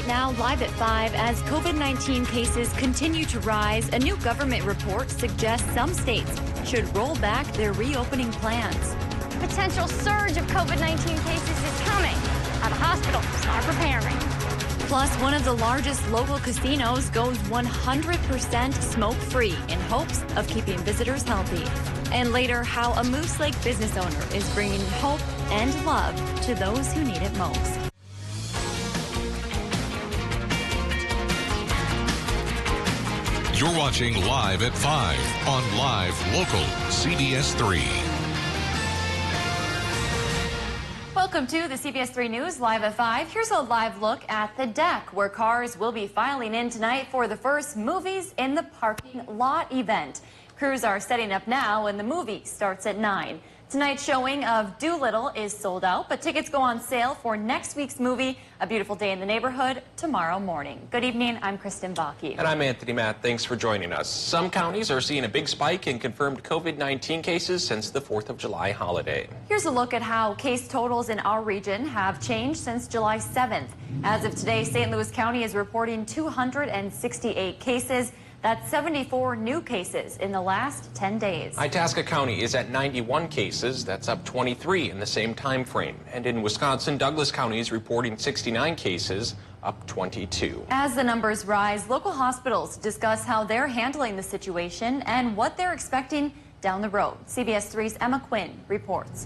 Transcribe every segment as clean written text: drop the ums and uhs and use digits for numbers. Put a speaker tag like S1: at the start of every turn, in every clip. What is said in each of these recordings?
S1: Now, live at 5, as COVID-19 cases continue to rise, a new government report suggests some states should roll back their reopening plans.
S2: Potential surge of COVID-19 cases is coming. How the hospitals are preparing.
S1: Plus, one of the largest local casinos goes 100% smoke-free in hopes of keeping visitors healthy. And later, how a Moose Lake business owner is bringing hope and love to those who need it most.
S3: You're watching Live at 5 on Live Local CBS 3.
S1: Welcome to the CBS 3 News Live at 5. Here's a live look at the deck, where cars will be filing in tonight for the first Movies in the Parking Lot event. Crews are setting up now, and the movie starts at 9. Tonight's showing of Doolittle is sold out, but tickets go on sale for next week's movie, A Beautiful Day in the Neighborhood, tomorrow morning. Good evening, I'm Kristen Bakke.
S4: And I'm Anthony Matt. Thanks for joining us. Some counties are seeing a big spike in confirmed COVID-19 cases since the 4th of July holiday.
S1: Here's a look at how case totals in our region have changed since July 7th. As of today, St. Louis County is reporting 268 cases. That's 74 new cases in the last 10 days.
S4: Itasca County is at 91 cases. That's up 23 in the same time frame. And in Wisconsin, Douglas County is reporting 69 cases, up 22.
S1: As the numbers rise, local hospitals discuss how they're handling the situation and what they're expecting down the road. CBS 3's Emma Quinn reports.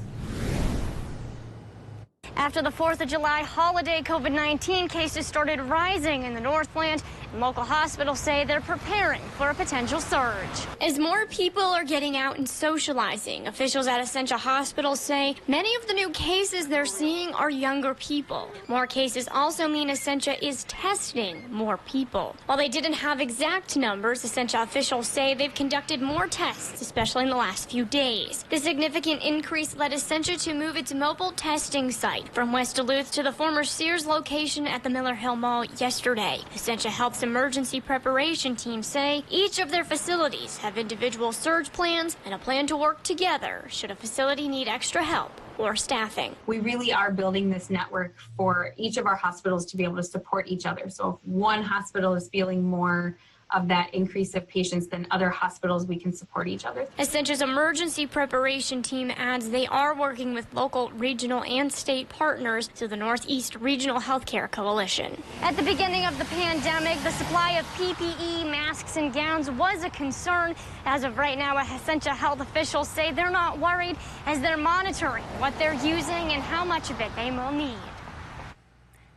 S2: After the 4th of July holiday, COVID-19 cases started rising in the Northland, and local hospitals say they're preparing for a potential surge. As more people are getting out and socializing, officials at Essentia Hospitals say many of the new cases they're seeing are younger people. More cases also mean Essentia is testing more people. While they didn't have exact numbers, Essentia officials say they've conducted more tests, especially in the last few days. The significant increase led Essentia to move its mobile testing site from West Duluth to the former Sears location at the Miller Hill Mall yesterday. Essentia Health's emergency preparation team say each of their facilities have individual surge plans and a plan to work together should a facility need extra help or staffing.
S5: We really are building this network for each of our hospitals to be able to support each other. So if one hospital is feeling more of that increase of patients than other hospitals, we can support each other.
S2: Essentia's emergency preparation team adds they are working with local, regional, and state partners through the Northeast Regional Healthcare Coalition. At the beginning of the pandemic, the supply of PPE, masks, and gowns was a concern. As of right now, Essentia Health officials say they're not worried as they're monitoring what they're using and how much of it they will need.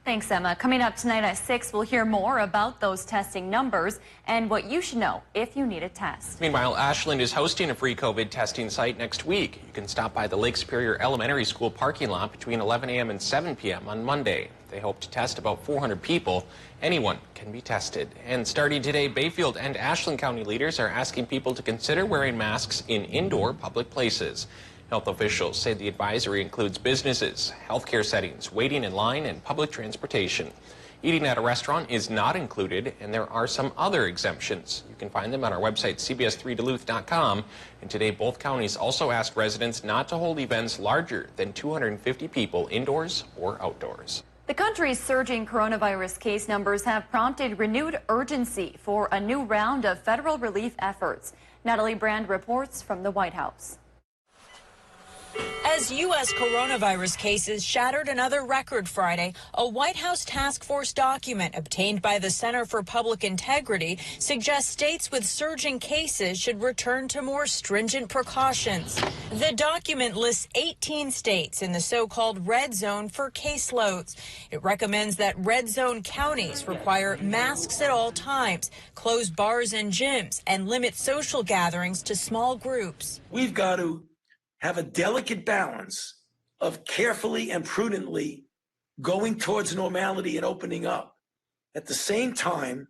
S1: Thanks, Emma. Coming up tonight at 6, we'll hear more about those testing numbers and what you should know if you need a test.
S4: Meanwhile, Ashland is hosting a free COVID testing site next week. You can stop by the Lake Superior Elementary School parking lot between 11 a.m. and 7 p.m. on Monday. They hope to test about 400 people. Anyone can be tested. And starting today, Bayfield and Ashland County leaders are asking people to consider wearing masks in indoor public places. Health officials say the advisory includes businesses, healthcare settings, waiting in line, and public transportation. Eating at a restaurant is not included, and there are some other exemptions. You can find them on our website, cbs3duluth.com. And today, both counties also asked residents not to hold events larger than 250 people indoors or outdoors.
S1: The country's surging coronavirus case numbers have prompted renewed urgency for a new round of federal relief efforts. Natalie Brand reports from the White House.
S6: As U.S. coronavirus cases shattered another record Friday, a White House task force document obtained by the Center for Public Integrity suggests states with surging cases should return to more stringent precautions. The document lists 18 states in the so-called red zone for caseloads. It recommends that red zone counties require masks at all times, close bars and gyms, and limit social gatherings to small groups.
S7: We've got to have a delicate balance of carefully and prudently going towards normality and opening up at the same time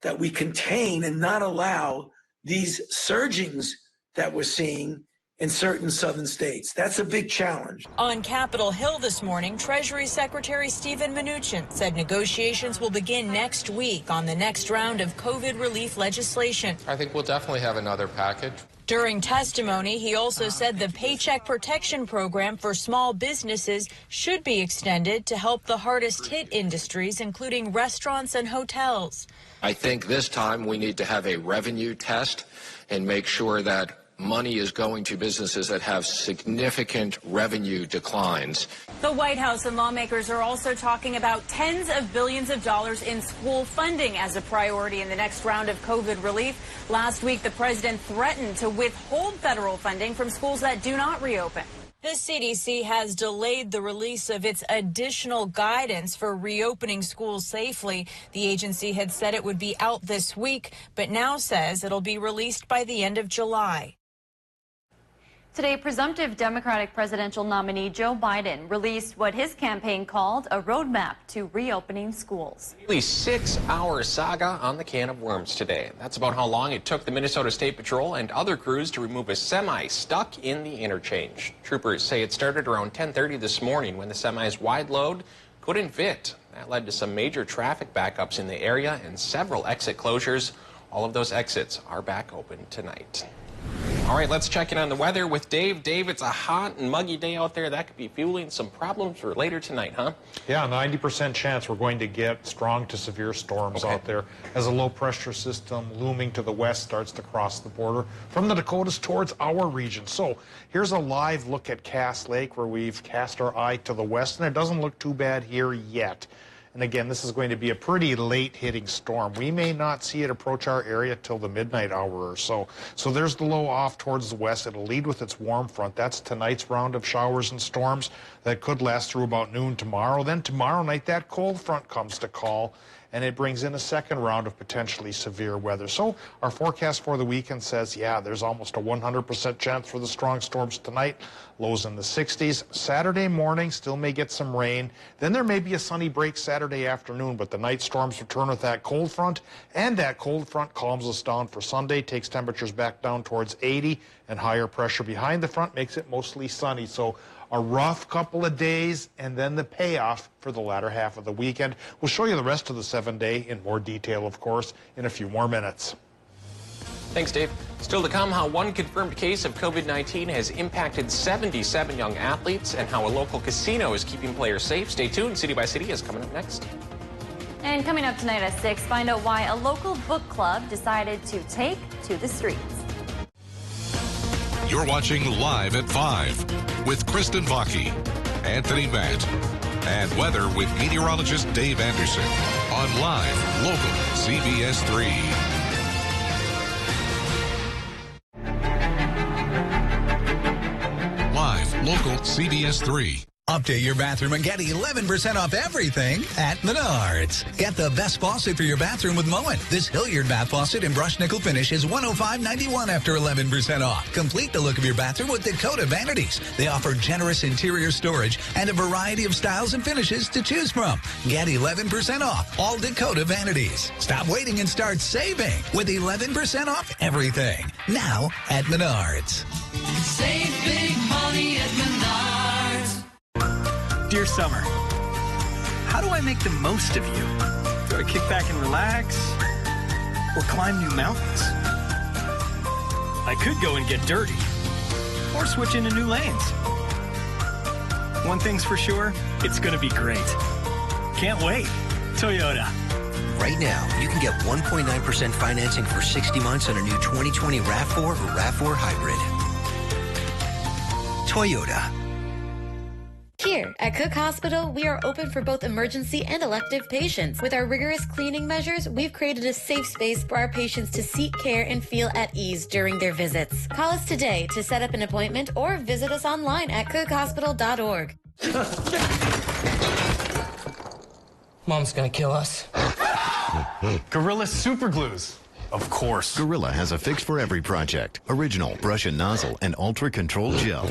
S7: that we contain and not allow these surgings that we're seeing in certain southern states. That's a big challenge.
S6: On Capitol Hill this morning, Treasury Secretary Steven Mnuchin said negotiations will begin next week on the next round of COVID relief legislation.
S8: I think we'll definitely have another package.
S6: During testimony, he also said the Paycheck Protection Program for small businesses should be extended to help the hardest hit industries, including restaurants and hotels.
S8: I think this time we need to have a revenue test and make sure that money is going to businesses that have significant revenue declines.
S9: The White House and lawmakers are also talking about tens of billions of dollars in school funding as a priority in the next round of COVID relief. Last week, the president threatened to withhold federal funding from schools that do not reopen.
S6: The CDC has delayed the release of its additional guidance for reopening schools safely. The agency had said it would be out this week, but now says it'll be released by the end of July.
S1: Today, presumptive Democratic presidential nominee Joe Biden released what his campaign called a roadmap to reopening schools.
S4: Nearly 6-hour saga on the can of worms today. That's about how long it took the Minnesota State Patrol and other crews to remove a semi stuck in the interchange. Troopers say it started around 10:30 this morning when the semi's wide load couldn't fit. That led to some major traffic backups in the area and several exit closures. All of those exits are back open tonight. All right, let's check in on the weather with Dave. Dave, it's a hot and muggy day out there. That could be fueling some problems for later tonight, huh?
S10: Yeah, 90% chance we're going to get strong to severe storms out there as a low-pressure system looming to the west starts to cross the border from the Dakotas towards our region. So here's a live look at Cass Lake where we've cast our eye to the west, and it doesn't look too bad here yet. And again, this is going to be a pretty late hitting storm. We may not see it approach our area till the midnight hour or so. So there's the low off towards the west. It'll lead with its warm front. That's tonight's round of showers and storms that could last through about noon tomorrow. Then tomorrow night, that cold front comes to call, and it brings in a second round of potentially severe weather. So our forecast for the weekend says, yeah, there's almost a 100% chance for the strong storms tonight. Lows in the 60s. Saturday morning still may get some rain. Then there may be a sunny break Saturday afternoon, but the night storms return with that cold front, and that cold front calms us down for Sunday, takes temperatures back down towards 80, and higher pressure behind the front makes it mostly sunny. So a rough couple of days, and then the payoff for the latter half of the weekend. We'll show you the rest of the 7-day in more detail, of course, in a few more minutes.
S4: Thanks, Dave. Still to come, how one confirmed case of COVID-19 has impacted 77 young athletes and how a local casino is keeping players safe. Stay tuned. City by City is coming up next.
S1: And coming up tonight at 6, find out why a local book club decided to take to the streets.
S3: You're watching Live at 5 with Kristen Vaki, Anthony Matt, and weather with meteorologist Dave Anderson on Live Local CBS 3. Local CBS 3.
S11: Update your bathroom and get 11% off everything at Menards. Get the best faucet for your bathroom with Moen. This Hilliard bath faucet in brushed nickel finish is $105.91 after 11% off. Complete the look of your bathroom with Dakota Vanities. They offer generous interior storage and a variety of styles and finishes to choose from. Get 11% off all Dakota Vanities. Stop waiting and start saving with 11% off everything. Now at Menards.
S12: Save big money at Menards.
S13: Dear Summer, how do I make the most of you? Do I kick back and relax? Or climb new mountains? I could go and get dirty. Or switch into new lanes. One thing's for sure, it's gonna be great. Can't wait. Toyota.
S14: Right now, you can get 1.9% financing for 60 months on a new 2020 RAV4 or RAV4 Hybrid. Toyota.
S15: Here at Cook Hospital, we are open for both emergency and elective patients. With our rigorous cleaning measures, we've created a safe space for our patients to seek care and feel at ease during their visits. Call us today to set up an appointment or visit us online at cookhospital.org.
S16: Mom's gonna kill us.
S13: Gorilla Super Glues. Of course.
S17: Gorilla has a fix for every project. Original brush and nozzle and ultra-controlled gel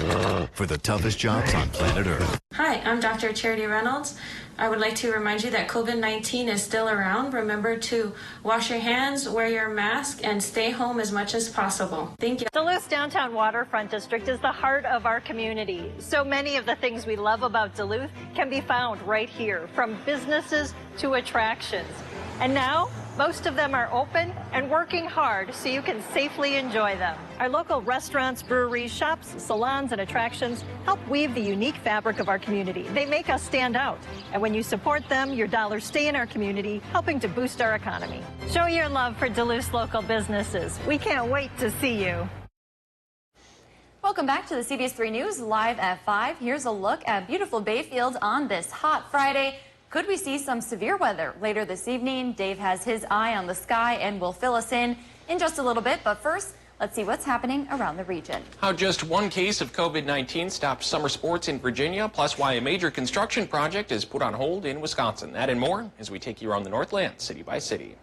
S17: for the toughest jobs on planet Earth.
S18: Hi, I'm Dr. Charity Reynolds. I would like to remind you that COVID-19 is still around. Remember to wash your hands, wear your mask, and stay home as much as possible. Thank you.
S19: Duluth's downtown waterfront district is the heart of our community. So many of the things we love about Duluth can be found right here, from businesses to attractions. And now, Most of them are open and working hard so you can safely enjoy them. Our local restaurants, breweries, shops, salons, and attractions help weave the unique fabric of our community. They make us stand out. And when you support them, your dollars stay in our community, helping to boost our economy. Show your love for Duluth's local businesses. We can't wait to see you.
S1: Welcome back to the CBS 3 News Live at 5. Here's a look at beautiful Bayfield on this hot Friday. Could we see some severe weather later this evening? Dave has his eye on the sky and will fill us in just a little bit. But first, let's see what's happening around the region.
S4: How just one case of COVID-19 stopped summer sports in Virginia, plus why a major construction project is put on hold in Wisconsin. That and more as we take you around the Northland, city by city.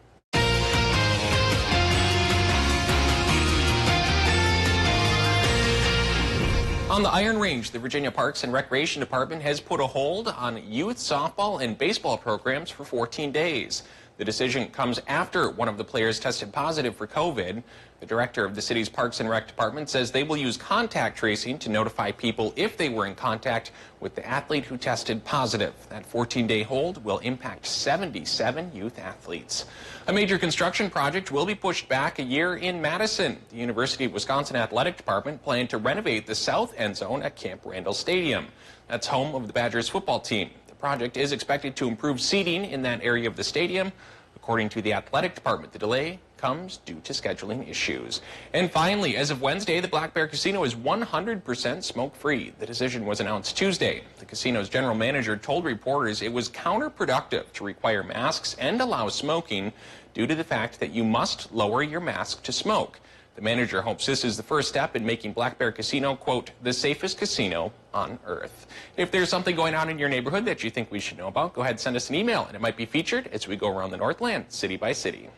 S4: On the Iron Range, the Virginia Parks and Recreation Department has put a hold on youth softball and baseball programs for 14 days. The decision comes after one of the players tested positive for COVID. The director of the city's Parks and Rec Department says they will use contact tracing to notify people if they were in contact with the athlete who tested positive. That 14-day hold will impact 77 youth athletes. A major construction project will be pushed back a year in Madison. The University of Wisconsin Athletic Department planned to renovate the south end zone at Camp Randall Stadium. That's home of the Badgers football team. The project is expected to improve seating in that area of the stadium. According to the athletic department, the delay comes due to scheduling issues. And finally, as of Wednesday, the Black Bear Casino is 100% smoke-free. The decision was announced Tuesday. The casino's general manager told reporters it was counterproductive to require masks and allow smoking due to the fact that you must lower your mask to smoke. The manager hopes this is the first step in making Black Bear Casino, quote, the safest casino on earth. If there's something going on in your neighborhood that you think we should know about, go ahead and send us an email, and it might be featured as we go around the Northland, city by city.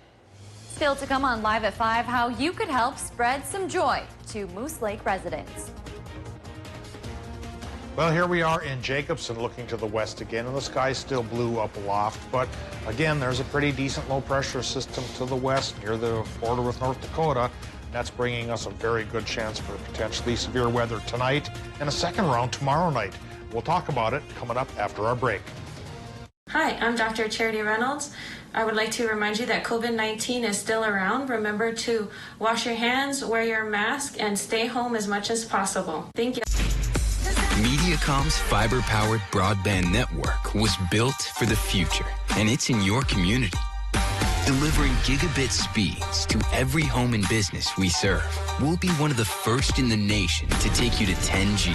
S1: Still to come on Live at 5, how you could help spread some joy to Moose Lake residents.
S10: Well, here we are in Jacobson looking to the west again, and the sky's still blue up aloft. But again, there's a pretty decent low pressure system to the west near the border with North Dakota. That's bringing us a very good chance for potentially severe weather tonight and a second round tomorrow night. We'll talk about it coming up after our break.
S18: Hi, I'm Dr. Charity Reynolds. I would like to remind you that COVID-19 is still around. Remember to wash your hands, wear your mask, and stay home as much as possible. Thank you.
S20: Mediacom's fiber-powered broadband network was built for the future, and it's in your community. Delivering gigabit speeds to every home and business we serve. We'll be one of the first in the nation to take you to 10G,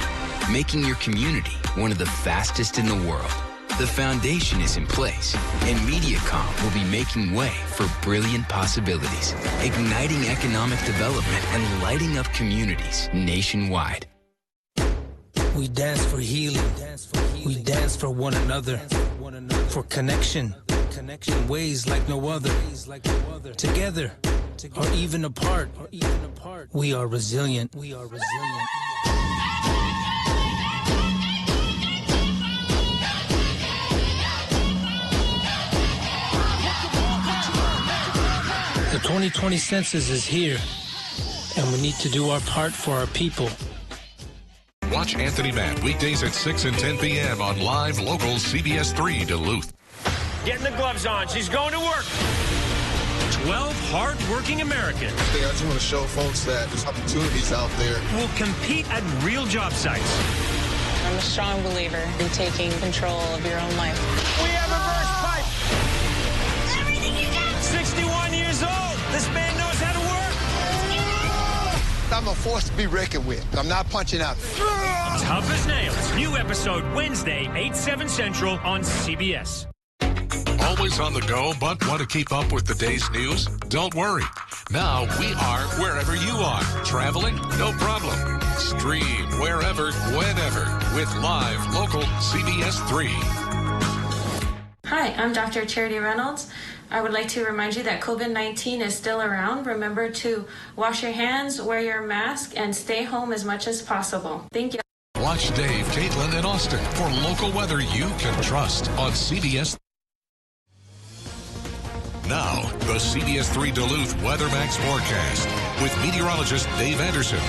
S20: making your community one of the fastest in the world. The foundation is in place, and Mediacom will be making way for brilliant possibilities, igniting economic development and lighting up communities nationwide.
S21: We dance for healing. We dance for one another, for connection in ways like no other. Together, or even apart, we are resilient. The 2020 census is here, and we need to do our part for our people.
S3: Watch Anthony Matt weekdays at 6 and 10 p.m. on live local CBS 3 Duluth.
S22: Getting the gloves on. She's going to work. 12 hard-working Americans.
S23: I just want to show folks that there's opportunities out there.
S22: Will compete at real job sites.
S24: I'm a strong believer in taking control of your own life.
S22: We have a burst pipe.
S24: Everything you got.
S22: 61 years old. This man knows how to work.
S23: I'm a force to be reckoned with. I'm not punching out.
S22: Tough as nails. New episode Wednesday, 8/7 Central on CBS.
S3: Always on the go, but want to keep up with the day's news? Don't worry. Now we are wherever you are. Traveling? No problem. Stream wherever, whenever with live local CBS 3.
S18: Hi, I'm Dr. Charity Reynolds. I would like to remind you that COVID-19 is still around. Remember to wash your hands, wear your mask, and stay home as much as possible. Thank you.
S3: Watch Dave, Caitlin, and Austin for local weather you can trust on CBS. Now, the CBS 3 Duluth Weather Max forecast with meteorologist Dave Anderson.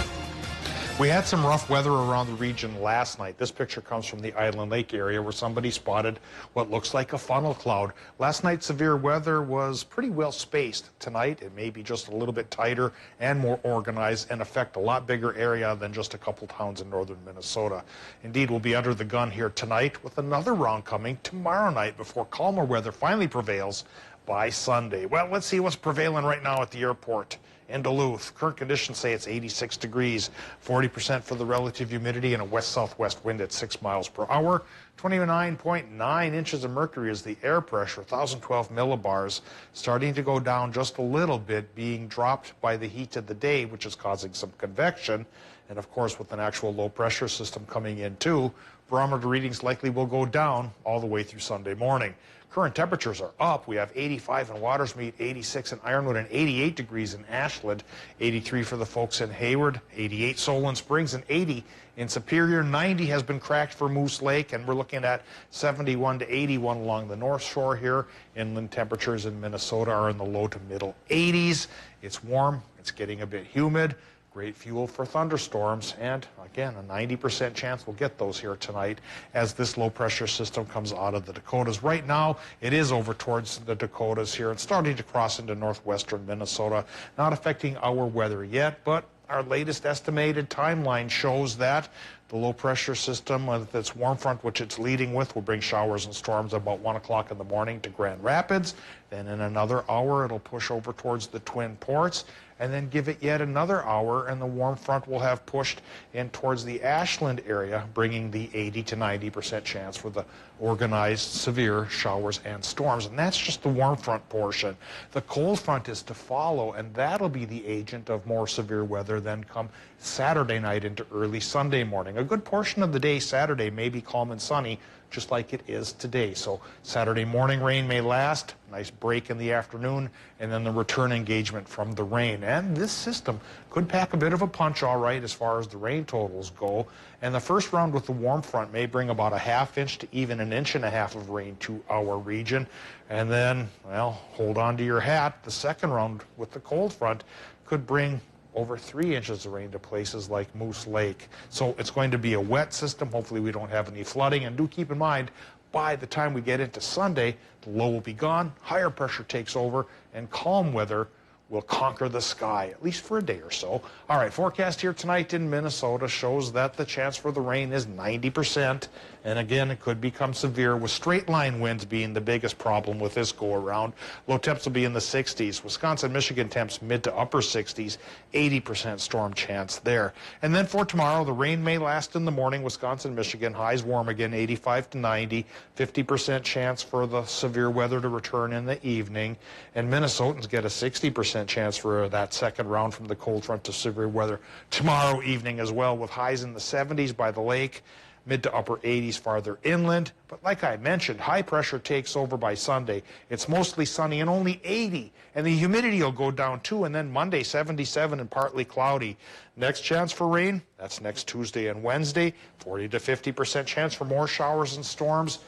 S10: We had some rough weather around the region last night. This picture comes from the Island Lake area where somebody spotted what looks like a funnel cloud. Last night, severe weather was pretty well spaced. Tonight, it may be just a little bit tighter and more organized and affect a lot bigger area than just a couple towns in northern Minnesota. Indeed, we'll be under the gun here tonight with another round coming tomorrow night before calmer weather finally prevails by Sunday. Well, let's see what's prevailing right now at the airport in Duluth. Current conditions say it's 86 degrees, 40% for the relative humidity, and a west-southwest wind at 6 miles per hour. 29.9 inches of mercury is the air pressure, 1,012 millibars, starting to go down just a little bit, being dropped by the heat of the day, which is causing some convection. And of course, with an actual low pressure system coming in too, barometer readings likely will go down all the way through Sunday morning. Current temperatures are up. We have 85 in Watersmeet, 86 in Ironwood, and 88 degrees in Ashland, 83 for the folks in Hayward, 88 Solon Springs, and 80 in Superior. 90 has been cracked for Moose Lake, and we're looking at 71 to 81 along the North Shore here. Inland temperatures in Minnesota are in the low to middle 80s. It's warm. It's getting a bit humid. Great fuel for thunderstorms, and again, a 90% chance we'll get those here tonight as this low pressure system comes out of the Dakotas. Right now, it is over towards the Dakotas here and starting to cross into northwestern Minnesota, not affecting our weather yet, but our latest estimated timeline shows that the low pressure system with its warm front, which it's leading with, will bring showers and storms about 1 o'clock in the morning to Grand Rapids. Then in another hour, it'll push over towards the Twin Ports, and then give it yet another hour, and the warm front will have pushed in towards the Ashland area, bringing the 80 to 90% chance for the organized severe showers and storms. And that's just the warm front portion. The cold front is to follow, and that'll be the agent of more severe weather then come Saturday night into early Sunday morning. A good portion of the day Saturday may be calm and sunny, just like it is today. So Saturday morning rain may last, nice break in the afternoon, and then the return engagement from the rain. And this system could pack a bit of a punch, all right, as far as the rain totals go. And the first round with the warm front may bring about a ½ inch to even an inch and a half of rain to our region. And then, well, hold on to your hat. The second round with the cold front could bring over 3 inches of rain to places like Moose Lake. So it's going to be a wet system. Hopefully we don't have any flooding. And do keep in mind, by the time we get into Sunday, the low will be gone, higher pressure takes over, and calm weather will conquer the sky, at least for a day or so. All right, forecast here tonight in Minnesota shows that the chance for the rain is 90%. And again, it could become severe with straight line winds being the biggest problem with this go around. Low temps will be in the 60s. Wisconsin, Michigan temps mid to upper 60s, 80% storm chance there. And then for tomorrow, the rain may last in the morning. Wisconsin, Michigan, highs warm again, 85 to 90, 50% chance for the severe weather to return in the evening. And Minnesotans get a 60% chance for that second round from the cold front to severe weather tomorrow evening as well, with highs in the 70s by the lake, mid to upper 80s farther inland. But like I mentioned, high pressure takes over by Sunday. It's mostly sunny and only 80, and the humidity will go down too. And then Monday, 77 and partly cloudy. Next chance for rain, that's next Tuesday and Wednesday, 40 to 50% chance for more showers and storms.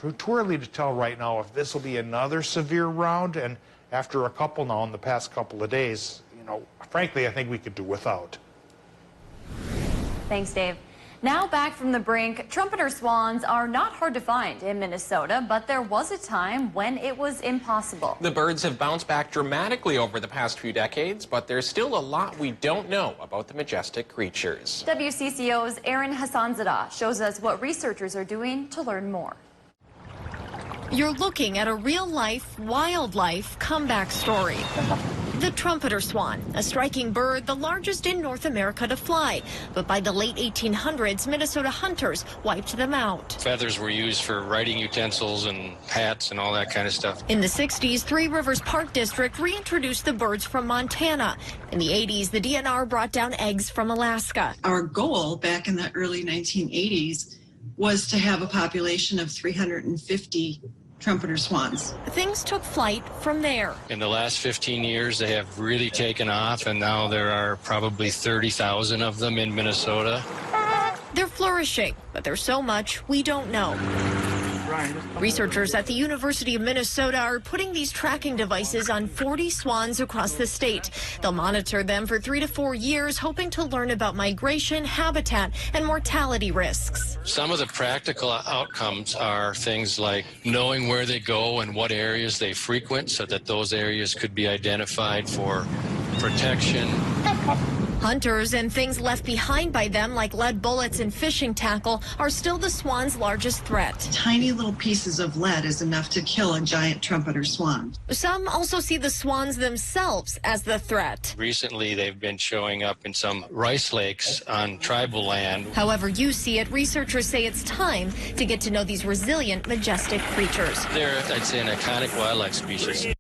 S10: Too early to tell right now if this will be another severe round, and after a couple now in the past couple of days, you know, frankly, I think we could do without.
S1: Thanks, Dave. Now back from the brink, trumpeter swans are not hard to find in Minnesota, but there was a time when it was impossible.
S4: The birds have bounced back dramatically over the past few decades, but there's still a lot we don't know about the majestic creatures.
S1: WCCO's Aaron Hassanzadeh shows us what researchers are doing to learn more.
S2: You're looking at a real-life, wildlife comeback story. The trumpeter swan, a striking bird, the largest in North America to fly. But by the late 1800s, Minnesota hunters wiped them out.
S5: Feathers were used for writing utensils and hats and all that kind of stuff.
S2: In the 60s, Three Rivers Park District reintroduced the birds from Montana. In the 80s, the DNR brought down eggs from Alaska.
S7: Our goal back in the early 1980s was to have a population of 350 trumpeter swans.
S2: Things took flight from there.
S5: In the last 15 years, they have really taken off, and now there are probably 30,000 of them in Minnesota.
S2: They're flourishing, but there's so much we don't know. Researchers at the University of Minnesota are putting these tracking devices on 40 swans across the state. They'll monitor them for 3 to 4 years, hoping to learn about migration, habitat, and mortality risks.
S5: Some of the practical outcomes are things like knowing where they go and what areas they frequent so that those areas could be identified for protection.
S2: Hunters and things left behind by them, like lead bullets and fishing tackle, are still the swan's largest threat.
S7: Tiny little pieces of lead is enough to kill a giant trumpeter swan.
S2: Some also see the swans themselves as the threat.
S5: Recently, they've been showing up in some rice lakes on tribal land.
S2: However you see it, researchers say it's time to get to know these resilient, majestic creatures.
S5: They're, I'd say, an iconic wildlife species.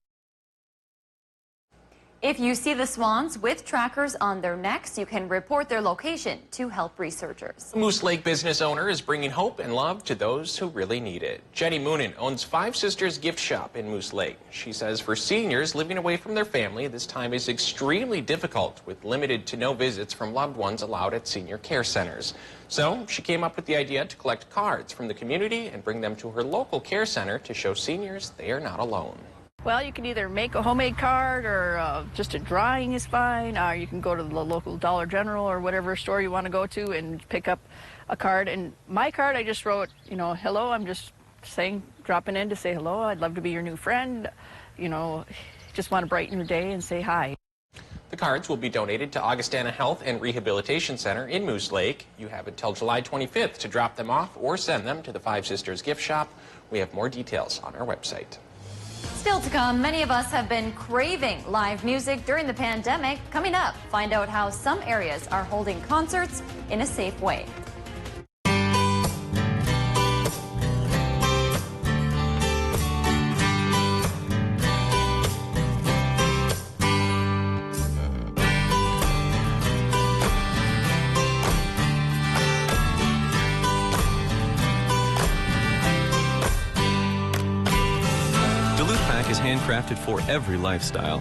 S1: If you see the swans with trackers on their necks, you can report their location to help researchers.
S4: Moose Lake business owner is bringing hope and love to those who really need it. Jenny Moonen owns Five Sisters Gift Shop in Moose Lake. She says for seniors living away from their family, this time is extremely difficult with limited to no visits from loved ones allowed at senior care centers. So she came up with the idea to collect cards from the community and bring them to her local care center to show seniors they are not alone.
S6: Well, you can either make a homemade card or just a drawing is fine. Or you can go to the local Dollar General or whatever store you want to go to and pick up a card. And my card, I just wrote, hello. I'm just saying, dropping in to say hello. I'd love to be your new friend. Just want to brighten your day and say hi.
S4: The cards will be donated to Augustana Health and Rehabilitation Center in Moose Lake. You have until July 25th to drop them off or send them to the Five Sisters Gift Shop. We have more details on our website.
S1: Still to come, many of us have been craving live music during the pandemic. Coming up, find out how some areas are holding concerts in a safe way.
S8: Is handcrafted for every lifestyle,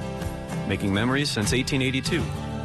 S8: making memories since 1882.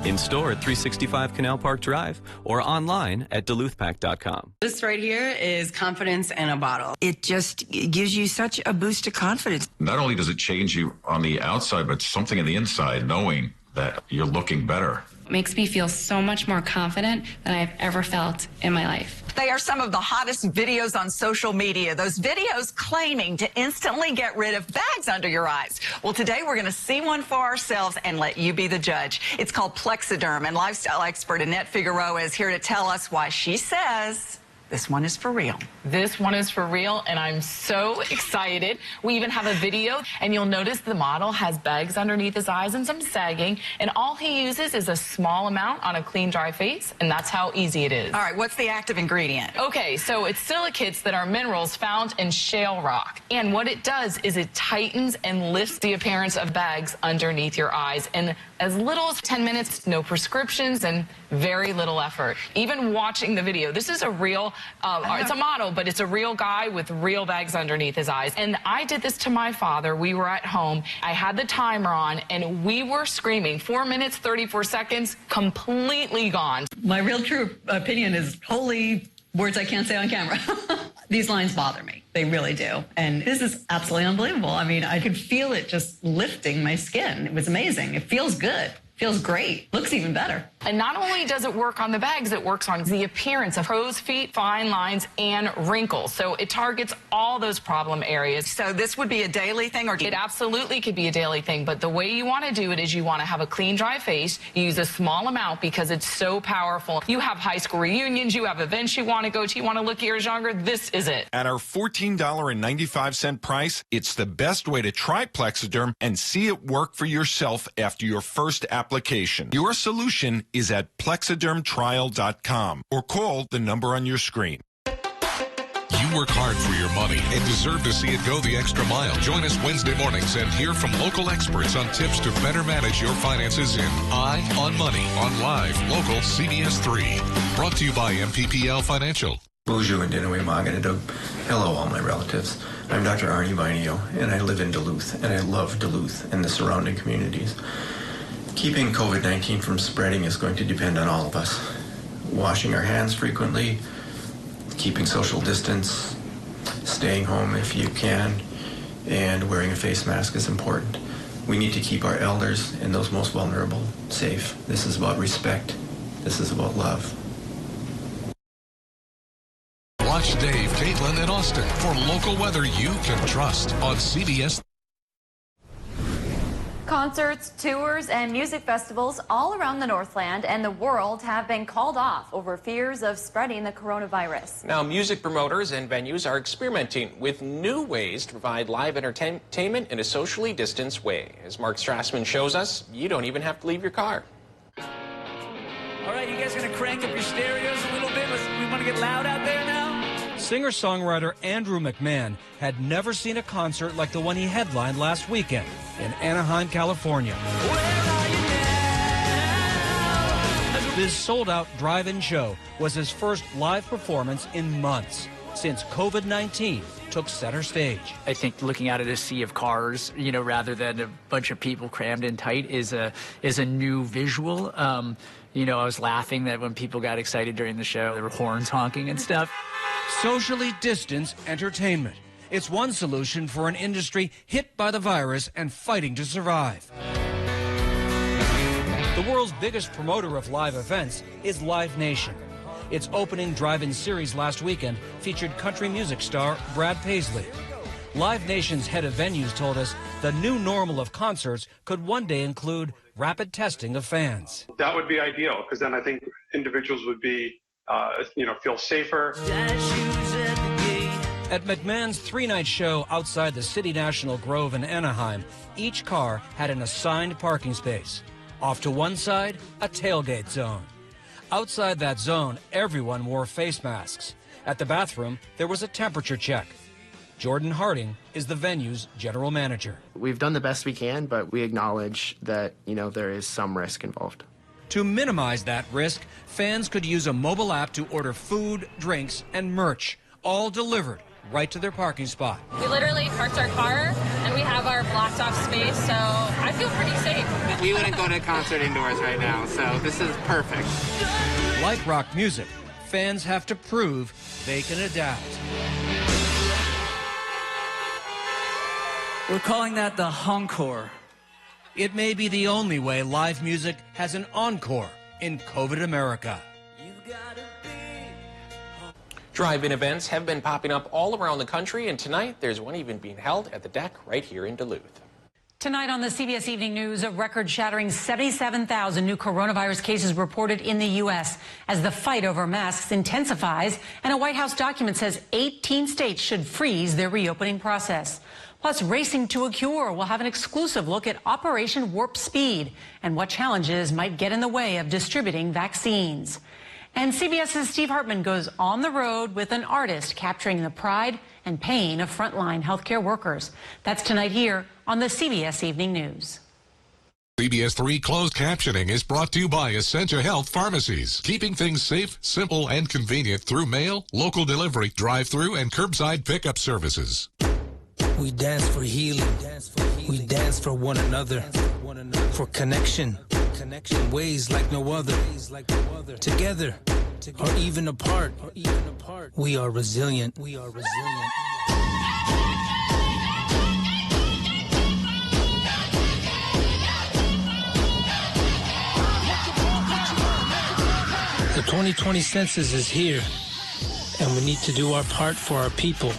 S8: In store at 365 Canal Park Drive or online at DuluthPack.com.
S9: This right here is confidence in a bottle. It just gives you such a boost of confidence.
S11: Not only does it change you on the outside, but something on the inside, knowing that you're looking better.
S25: It makes me feel so much more confident than I've ever felt in my life.
S26: They are some of the hottest videos on social media. Those videos claiming to instantly get rid of bags under your eyes. Well, today we're going to see one for ourselves and let you be the judge. It's called Plexiderm, and lifestyle expert Annette Figueroa is here to tell us why she says this one is for real.
S27: This one is for real, and I'm so excited. We even have a video, and you'll notice the model has bags underneath his eyes and some sagging, and all he uses is a small amount on a clean, dry face, and that's how easy it is.
S26: All right, what's the active ingredient?
S27: Okay, so it's silicates that are minerals found in shale rock, and what it does is it tightens and lifts the appearance of bags underneath your eyes in as little as 10 minutes, no prescriptions, and very little effort. Even watching the video, this is a real, it's a model, but it's a real guy with real bags underneath his eyes. And I did this to my father. We were at home. I had the timer on, and we were screaming. 4 minutes, 34 seconds, completely gone.
S28: My real true opinion is holy words I can't say on camera. These lines bother me. They really do. And this is absolutely unbelievable. I mean, I could feel it just lifting my skin. It was amazing. It feels good. Feels great. Looks even better.
S27: And not only does it work on the bags, it works on the appearance of crow's feet, fine lines, and wrinkles. So it targets all those problem areas.
S26: So this would be a daily thing? Or
S27: It absolutely could be a daily thing, but the way you want to do it is you want to have a clean, dry face. You use a small amount because it's so powerful. You have high school reunions, you have events you want to go to, you want to look years younger, this is it.
S29: At our $14.95 price, it's the best way to try Plexiderm and see it work for yourself after your first application. Your solution is at plexidermtrial.com or call the number on your screen.
S3: You work hard for your money and deserve to see it go the extra mile. Join us Wednesday mornings and hear from local experts on tips to better manage your finances in Eye on Money on live local CBS 3. Brought to you by MPPL Financial.
S30: Bonjour and Dinaway Maganadug. Hello, all my relatives. I'm Dr. Arnie Vinio, and I live in Duluth, and I love Duluth and the surrounding communities. Keeping COVID-19 from spreading is going to depend on all of us. Washing our hands frequently, keeping social distance, Staying home if you can and wearing a face mask is important. We need to keep our elders and those most vulnerable safe. This is about respect. This is about love.
S3: Watch Dave, Caitlin, and Austin for local weather you can trust on CBS.
S1: Concerts, tours, and music festivals all around the Northland and the world have been called off over fears of spreading the coronavirus.
S4: Now, music promoters and venues are experimenting with new ways to provide live entertainment in a socially distanced way. As Mark Strassman shows us, you don't even have to leave your car.
S12: All right, you guys gonna crank up your stereos a little bit? We want to get loud out there now?
S13: Singer-songwriter Andrew McMahon had never seen a concert like the one he headlined last weekend in Anaheim, California. This sold-out drive-in show was his first live performance in months since COVID-19 took center stage.
S14: I think looking out at a sea of cars, rather than a bunch of people crammed in tight is a new visual. I was laughing that when people got excited during the show, there were horns honking and stuff.
S13: Socially distanced entertainment. It's one solution for an industry hit by the virus and fighting to survive. The world's biggest promoter of live events is Live Nation. Its opening drive-in series last weekend featured country music star Brad Paisley. Live Nation's head of venues told us the new normal of concerts could one day include rapid testing of fans.
S15: That would be ideal, because then I think individuals would be feel safer.
S13: At McMahon's three-night show outside the City National Grove in Anaheim, each car had an assigned parking space. Off to one side, a tailgate zone. Outside that zone, everyone wore face masks. At the bathroom, there was a temperature check. Jordan Harding is the venue's general manager.
S16: We've done the best we can, but we acknowledge that, there is some risk involved.
S13: To minimize that risk, fans could use a mobile app to order food, drinks, and merch, all delivered right to their parking spot.
S17: We literally parked our car and we have our blocked off space, so I feel pretty safe.
S16: We wouldn't go to a concert indoors right now, so this is perfect.
S13: Like rock music, fans have to prove they can adapt.
S12: We're calling that the encore.
S13: It may be the only way live music has an encore in COVID America.
S4: Drive-in events have been popping up all around the country, and tonight there's one even being held at the Deck right here in Duluth.
S19: Tonight on the CBS Evening News, a record-shattering 77,000 new coronavirus cases reported in the U.S. as the fight over masks intensifies, and a White House document says 18 states should freeze their reopening process. Plus, Racing to a Cure will have an exclusive look at Operation Warp Speed and what challenges might get in the way of distributing vaccines. And CBS's Steve Hartman goes on the road with an artist capturing the pride and pain of frontline healthcare workers. That's tonight here on the CBS Evening News.
S3: CBS 3 closed captioning is brought to you by Essentia Health Pharmacies, keeping things safe, simple, and convenient through mail, local delivery, drive-through, and curbside pickup services.
S20: We dance for healing. We dance for one another, for connection, in ways like no other. Together, or even apart, we are resilient. The 2020 census is here, and we need to do our part for our people.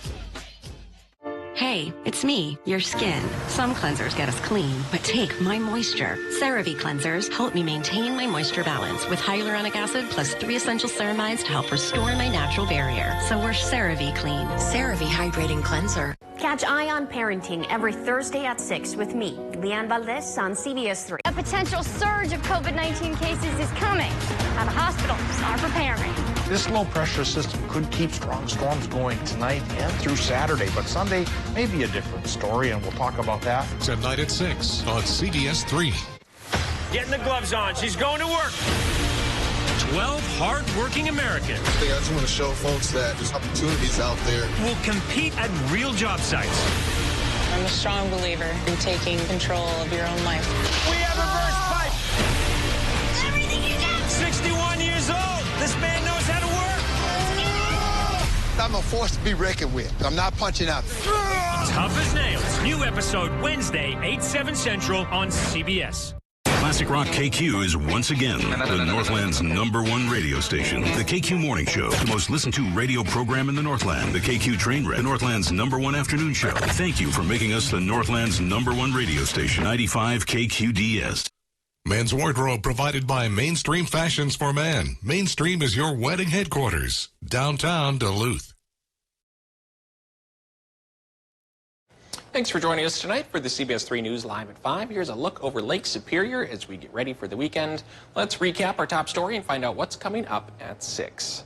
S21: Hey, it's me, your skin. Some cleansers get us clean, but take my moisture. CeraVe cleansers help me maintain my moisture balance with hyaluronic acid plus 3 essential ceramides to help restore my natural barrier. So we're CeraVe clean.
S24: CeraVe Hydrating Cleanser. Catch Eye on Parenting every Thursday at 6 with me, Leanne Valdez on CBS 3.
S31: A potential surge of COVID-19 cases is coming. Now the hospitals are preparing.
S10: This low-pressure system could keep strong storms going tonight and through Saturday, but Sunday may be a different story, and we'll talk about that.
S3: Tonight at 6 on CBS 3.
S22: Getting the gloves on. She's going to work. 12 hard-working Americans.
S23: I just want to show folks that there's opportunities out there.
S22: Will compete at real job sites.
S32: I'm a strong believer in taking control of your own life.
S22: We have reverse pipe. Everything you got. 61 years old. This man knows how to work.
S2: I'm a force to be reckoned with. I'm not punching out.
S22: Tough as Nails. New episode Wednesday, 8/7 Central on CBS.
S5: Classic Rock KQ is once again the Northland's #1 radio station. The KQ Morning Show, the most listened to radio program in the Northland. The KQ Train Wreck, the Northland's #1 afternoon show. Thank you for making us the Northland's #1 radio station. 95 KQDS.
S3: Men's wardrobe provided by Mainstream Fashions for Men. Mainstream is your wedding headquarters. Downtown Duluth.
S4: Thanks for joining us tonight for the CBS 3 News Live at 5. Here's a look over Lake Superior as we get ready for the weekend. Let's recap our top story and find out what's coming up at 6.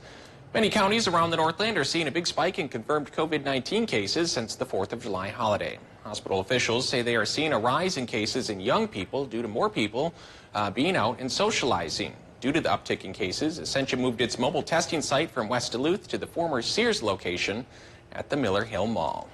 S4: Many counties around the Northland are seeing a big spike in confirmed COVID-19 cases since the 4th of July holiday. Hospital officials say they are seeing a rise in cases in young people due to more people being out and socializing. Due to the uptick in cases, Ascension moved its mobile testing site from West Duluth to the former Sears location at the Miller Hill Mall.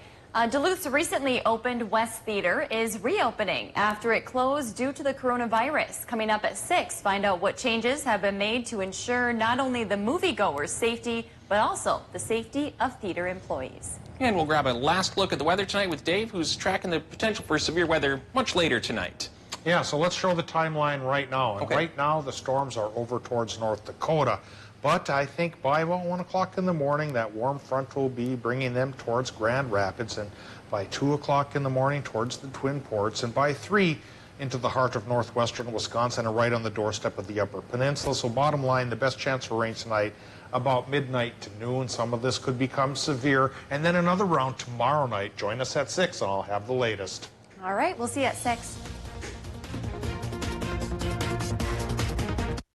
S1: Duluth's recently opened West Theater is reopening after it closed due to the coronavirus. Coming up at 6, find out what changes have been made to ensure not only the moviegoers' safety, but also the safety of theater employees.
S4: And we'll grab a last look at the weather tonight with Dave, who's tracking the potential for severe weather much later tonight.
S10: Yeah, so let's show the timeline right now. And right now, the storms are over towards North Dakota. But I think by about 1 o'clock in the morning, that warm front will be bringing them towards Grand Rapids. And by 2 o'clock in the morning, towards the Twin Ports. And by 3, into the heart of northwestern Wisconsin and right on the doorstep of the Upper Peninsula. So bottom line, the best chance for rain tonight about midnight to noon. Some of this could become severe. And then another round tomorrow night. Join us at 6 and I'll have the latest.
S1: All right, we'll see you at 6.